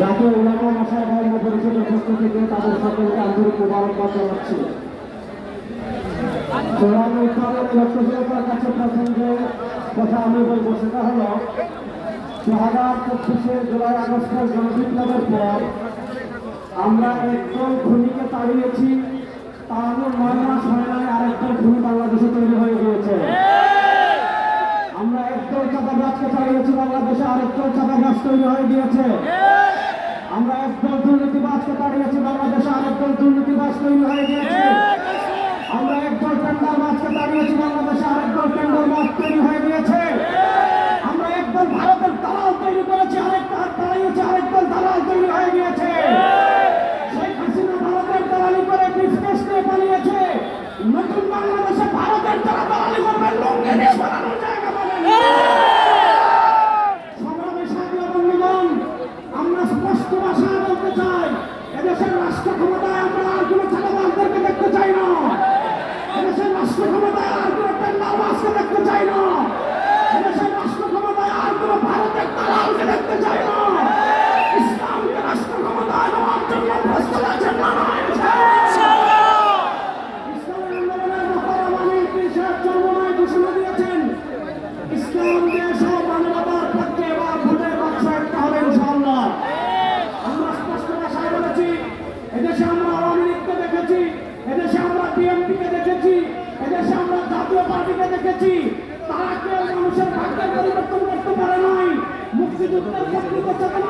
জাতীয় উলামা মাশায়েখ পরিষদের পক্ষ থেকে তাদের সকলকে আন্তরিক মোবারকবাদ জানাচ্ছি। চূড়ান্ত উত্তরের লক্ষ্যশীলতার কাছে প্রথম যে কথা আমি বলবো সেটা হলো 2025 জুলাই আগস্টের গণবিপ্লবের পর আমরা একদল খুনিকে তাড়িয়েছি, তারও 9 মাস হয় নাই আরেকদল খুনি বাংলাদেশে তৈরি হয়ে গিয়েছে। আমরা একদল চাঁদাবাজকে তাড়িয়েছি, বাংলাদেশে আরেকদল চাঁদাবাজ তৈরি হয়ে গিয়েছে। আমরা একদল দুর্নীতিবাজকে তাড়িয়েছি, বাংলাদেশে আরেকদল দুর্নীতিবাজ তৈরি হয়ে গিয়েছে। আমরা একদল টেন্ডারবাজকে তাড়িয়েছি, বাংলাদেশে আরেকদল টেন্ডারবাজ তৈরি হয়ে গিয়েছে। আমরা একদল ভারতের দালাল তৈরি করেছি, তাড়িয়েছি আরেকদল দালাল তৈরি হয়ে গিয়েছে। শেখ হাসিনা ভারতের দালালি করে বিজনেস নিয়ে পালিয়েছে। নতুন বাংলাদেশে ভারতের যারা দালালি করবে লঙ্গে দিয়ে বানানোর জায়গা পাবেন। সংগ্রামী সাথী ও বন্ধুগণ, আমরা স্পষ্ট ভাষায় বলতে চাই, এদেশের রাষ্ট্র ক্ষমতায় আমরা আর কোনো চাঁদাবাজদেরকে দেখতে চাই না। এদেশের রাষ্ট্র ক্ষমতায় আর কোনো টেন্ডারবাজকে দেখতে চাই না। এদেশের রাষ্ট্র ক্ষমতায় আর কোনো ভারতের দালালকে দেখতে চাই না। ইসলামকে রাষ্ট্র ক্ষমতায় নেওয়ার জন্য প্রস্তুত আছেন না? ইসলামী আন্দোলনের মহারামানি সাহেব চর্মনায় ঘোষণা দিয়েছেন, ইসলাম দেশ ও মানবতার পক্ষে এবার ভোটের বাক্স একটা হবে ইনশাআল্লাহ। আমরা স্পষ্ট ভাষায় বলেছি, এদেশে আমরা আওয়ামী লীগকে দেখেছি, এদেশে আমরা বিএনপিকে দেখেছি, এদেশে আমরা জাতীয় পার্টিকে দেখেছি। তারা কেউ মানুষের ভাগ্যের পরিবর্তন করতে পারে নাই। মুক্তিযুদ্ধের প্রকৃত চেতনা